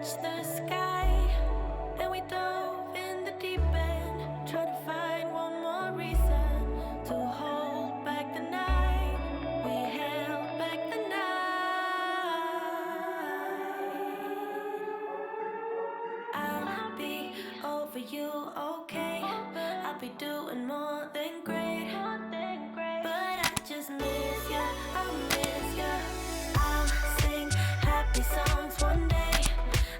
touched the sky, and we dove in the deep end, trying to find one more reason to hold back the night. We held back the night. I'll be over you, okay? I'll be doing more than great, but I just miss ya, I miss ya. I'll sing happy songs one day,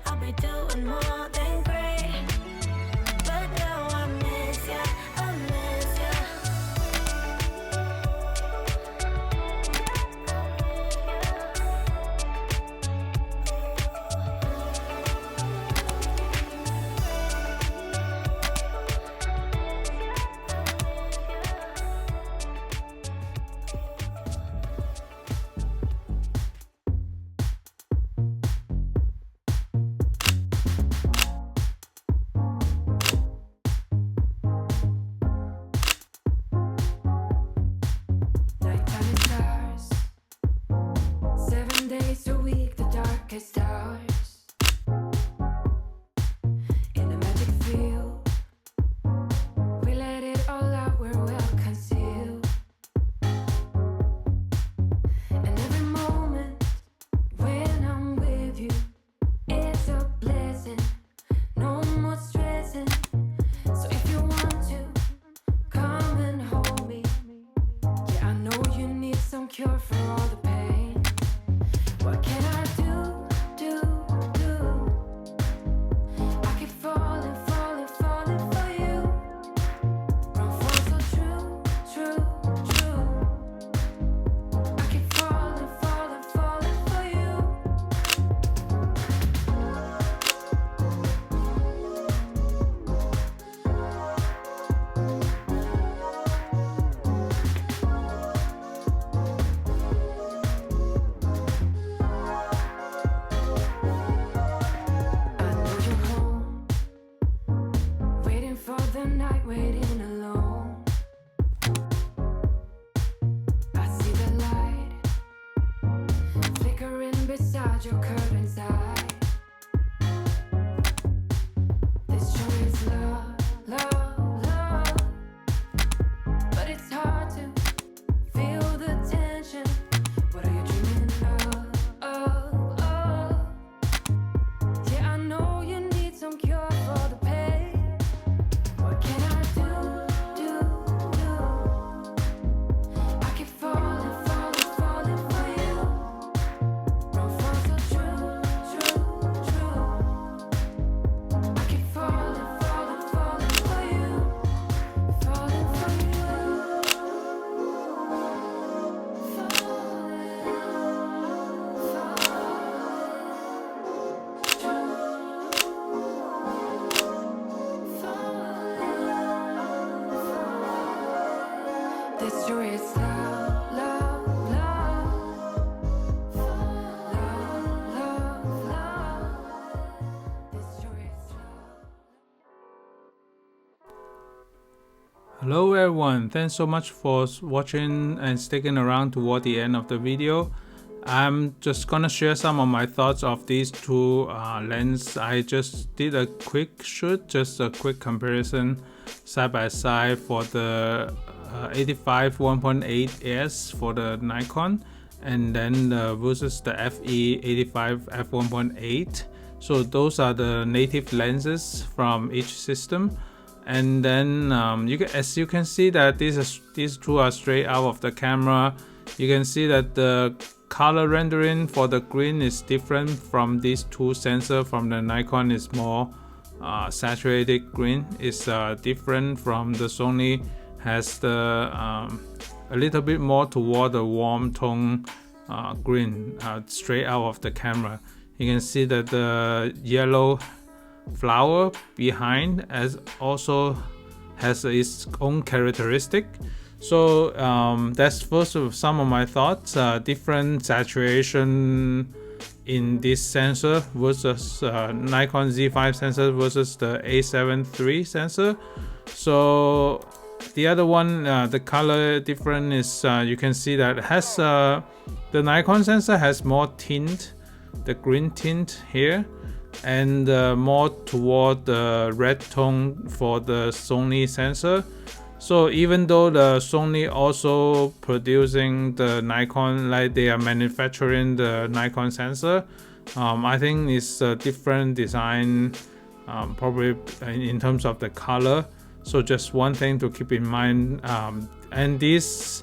I'll be doing more than great, but now I miss ya, I miss ya. Nighttime stars, 7 days a week, the darkest hours. In a magic field, we let it all out, we're well concealed. And every moment when I'm with you, it's a blessing, no more stressing. So if you want to, come and hold me. Yeah, I know you need some cure for all the pain. What can I do? I keep falling for you. Wrong for so true. I keep falling for you. I know you're home, waiting for the night, waiting alone. I see the light flickering beside your curtain's eye. This sure is love, but it's hard to feel the tension. What are you dreaming of? Yeah, I know you need some cure for the pain. What can I do? I keep falling for you. Wrong for so true. I keep falling for you. Falling for you. This sure is love. This sure is love. Hello everyone, thanks so much for watching and sticking around toward the end of the video. I'm just gonna share some of my thoughts of these two lenses. I just did a quick shoot, just a quick comparison side by side for the 85 1.8 S for the Nikon, and then versus the FE85 F1.8. So those are the native lenses from each system. And then as you can see that these two are straight out of the camera. You can see that the color rendering for the green is different from these two sensors. From the Nikon is more saturated green. It's different from the Sony, has the a little bit more toward the warm tone green straight out of the camera. You can see that the yellow flower behind also has its own characteristic. So that's first of some of my thoughts. Different saturation in this sensor versus Nikon Z5 sensor versus the A7iii sensor. So the other one, the color difference is you can see that it has the Nikon sensor has more tint, the green tint here, and more toward the red tone for the Sony sensor. So even though the Sony also producing the Nikon, like they are manufacturing the Nikon sensor, I think it's a different design, probably in terms of the color. So just one thing to keep in mind, and these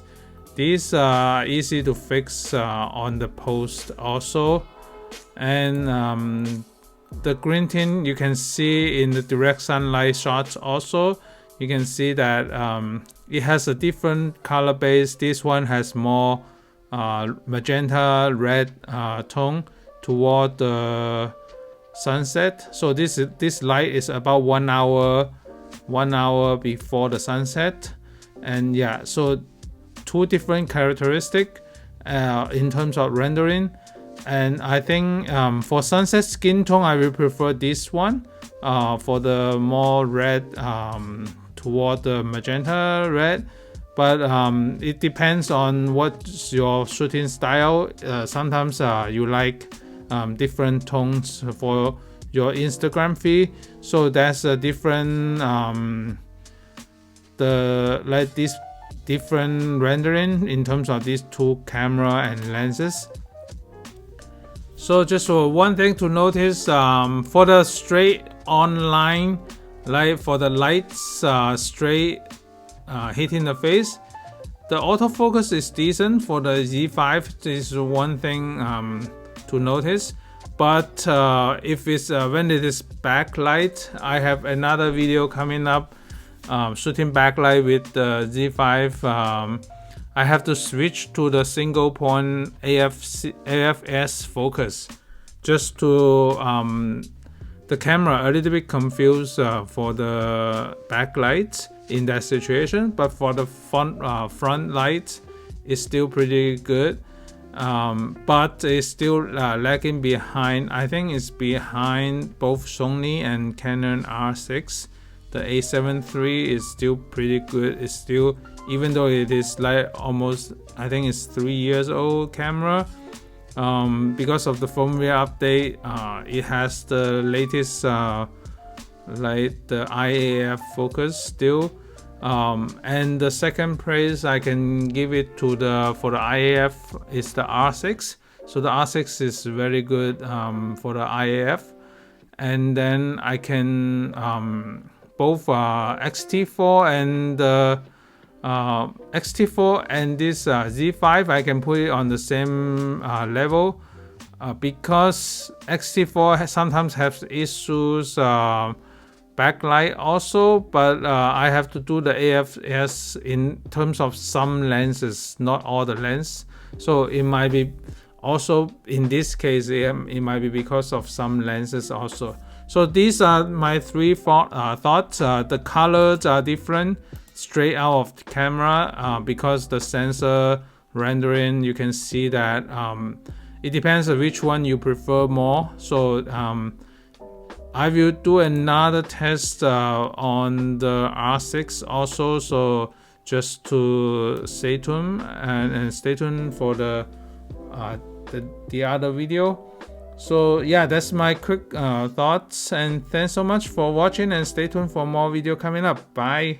are easy to fix on the post also. And the green tint you can see in the direct sunlight shots also. You can see that it has a different color base. This one has more magenta red tone toward the sunset. So this light is about 1 hour before the sunset. And yeah, so two different characteristics in terms of rendering. And I think for sunset skin tone, I will prefer this one for the more red toward the magenta red. But it depends on what's your shooting style. Sometimes you like different tones for your Instagram feed, so that's a different this different rendering in terms of these two camera and lenses. So just one thing to notice, for the straight online, like for the lights straight hitting the face, the autofocus is decent for the Z5. This is one thing to notice. But if it's when it is backlight, I have another video coming up shooting backlight with the Z5. I have to switch to the single point AFS focus just to the camera a little bit confused for the backlight in that situation, but for the front light it's still pretty good, but it's still lagging behind. I think it's behind both Sony and Canon R6. The A7 III is still pretty good. It's still, even though it is like almost, I think it's 3 years old camera, because of the firmware update, it has the latest like the IAF focus still, and the second praise I can give it to for the IAF is the R6. So the R6 is very good for the IAF, and then I can both X-T4 and X-T4 and this Z5, I can put it on the same level, because X-T4 sometimes has issues backlight also, but I have to do the AFS in terms of some lenses, not all the lenses. So it might be also in this case it might be because of some lenses also. So these are my three thoughts. The colors are different straight out of the camera, because the sensor rendering, you can see that it depends on which one you prefer more. So I will do another test on the R6 also, so just to stay tuned and stay tuned for the other video. So yeah, that's my quick thoughts, and thanks so much for watching, and stay tuned for more video coming up. Bye.